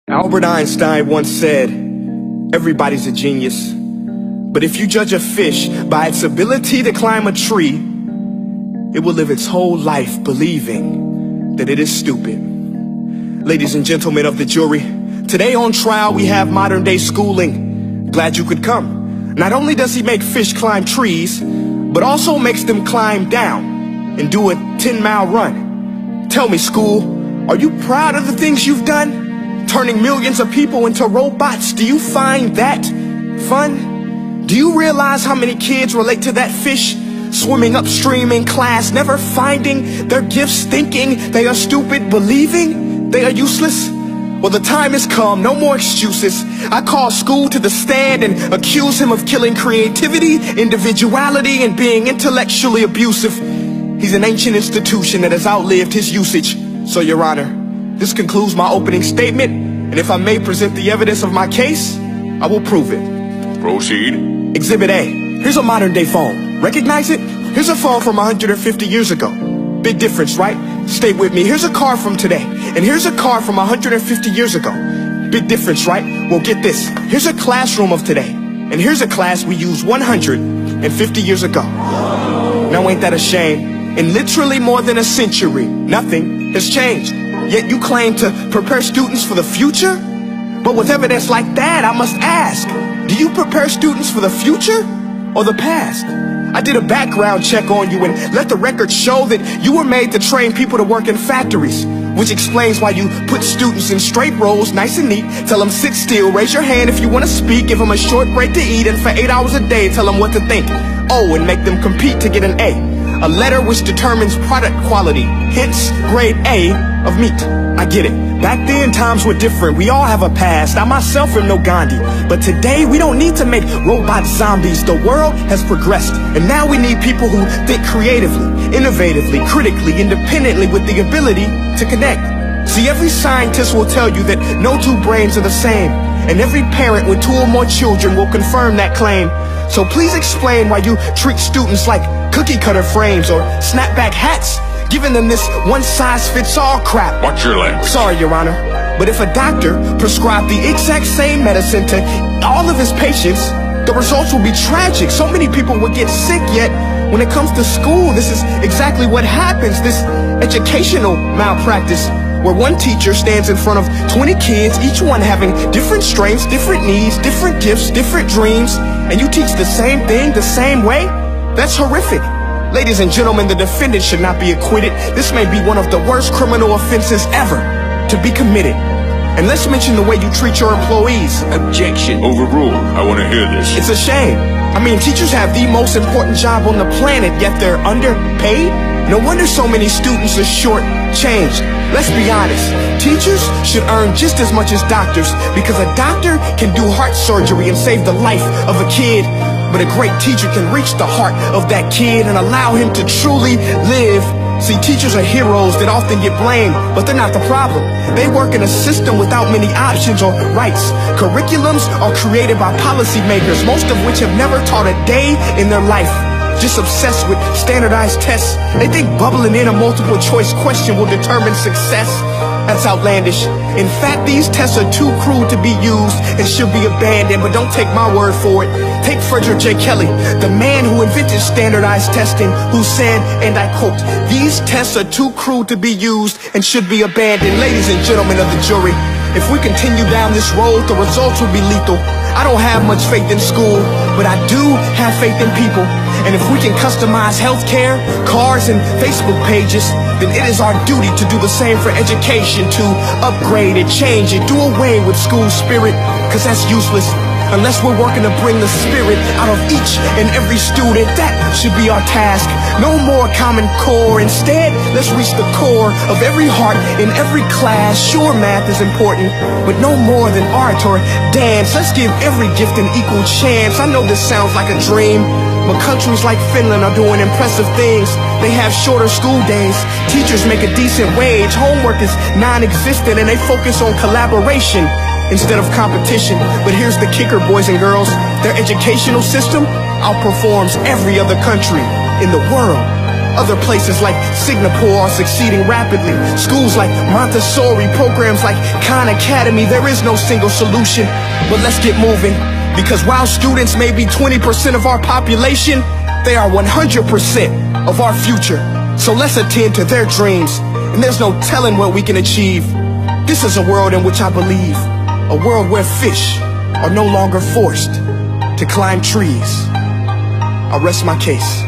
Albert Einstein once said, everybody's a genius, but if you judge a fish by its ability to climb a tree, it will live its whole life believing that it is stupid. Ladies and gentlemen of the jury, today on trial we have modern day schooling. Glad you could come. Not only does he make fish climb trees, but also makes them climb down and do a 10-mile run. Tell me, school, are you proud of the things you've done? Turning millions of people into robots, do you find that fun? Do you realize how many kids relate to that fish swimming upstream in class, never finding their gifts, thinking they are stupid, believing they are useless? Well, the time has come, no more excuses. I call school to the stand and accuse him of killing creativity, individuality, and being intellectually abusive. He's an ancient institution that has outlived his usage. So, Your Honor, this concludes my opening statement, and if I may present the evidence of my case, I will prove it. Proceed. Exhibit A. Here's a modern day phone. Recognize it? Here's a phone from 150 years ago. Big difference, right? Stay with me. Here's a car from today, and here's a car from 150 years ago. Big difference, right? Well, get this. Here's a classroom of today, and here's a class we used 150 years ago. Now, ain't that a shame? In literally more than a century, nothing has changed. Yet you claim to prepare students for the future? But with evidence like that, I must ask, do you prepare students for the future or the past? I did a background check on you and let the record show that you were made to train people to work in factories, which explains why you put students in straight rows, nice and neat, tell them sit still, raise your hand if you want to speak, give them a short break to eat, and for 8 hours a day tell them what to think. Oh, and make them compete to get an A letter which determines product quality, hence grade A of meat. I get it. Back then, times were different. We all have a past. I myself am no Gandhi. But today, we don't need to make robot zombies. The world has progressed. And now we need people who think creatively, innovatively, critically, independently, with the ability to connect. See, every scientist will tell you that no two brains are the same. And every parent with 2 or more children will confirm that claim. So please explain why you treat students like cookie cutter frames or snapback hats, giving them this one-size-fits-all crap. Watch your language. Sorry, Your Honor, but if a doctor prescribed the exact same medicine to all of his patients, the results will be tragic. So many people would get sick, yet when it comes to school, this is exactly what happens. This educational malpractice, where one teacher stands in front of 20 kids, each one having different strengths, different needs, different gifts, different dreams, and you teach the same thing the same way? That's horrific. Ladies and gentlemen, the defendant should not be acquitted. This may be one of the worst criminal offenses ever to be committed. And let's mention the way you treat your employees. Objection. Overruled. I want to hear this. It's a shame. I mean, teachers have the most important job on the planet, yet they're underpaid? No wonder so many students are short-changed. Let's be honest. Teachers should earn just as much as doctors, because a doctor can do heart surgery and save the life of a kid. But a great teacher can reach the heart of that kid and allow him to truly live. See, teachers are heroes that often get blamed, but they're not the problem. They work in a system without many options or rights. Curriculums are created by policymakers, most of which have never taught a day in their life. Just obsessed with standardized tests. They think bubbling in a multiple choice question will determine success. That's outlandish. In fact, these tests are too crude to be used and should be abandoned, but don't take my word for it. Take Frederick J. Kelly, the man who invented standardized testing, who said, and I quote, "These tests are too crude to be used and should be abandoned." Ladies and gentlemen of the jury, if we continue down this road, the results will be lethal. I don't have much faith in school, but I do have faith in people. And if we can customize healthcare, cars, and Facebook pages, then it is our duty to do the same for education, to upgrade it, change it, do away with school spirit, because that's useless. Unless we're working to bring the spirit out of each and every student, that should be our task. No more Common Core. Instead, let's reach the core of every heart in every class. Sure, math is important, but no more than art or dance. Let's give every gift an equal chance. I know this sounds like a dream, but countries like Finland are doing impressive things. They have shorter school days. Teachers make a decent wage. Homework is non-existent, and they focus on collaboration instead of competition. But here's the kicker, boys and girls. Their educational system outperforms every other country in the world. Other places like Singapore are succeeding rapidly. Schools like Montessori, programs like Khan Academy. There is no single solution, but let's get moving. Because while students may be 20% of our population, they are 100% of our future. So let's attend to their dreams, and there's no telling what we can achieve. This is a world in which I believe, a world where fish are no longer forced to climb trees. I rest my case.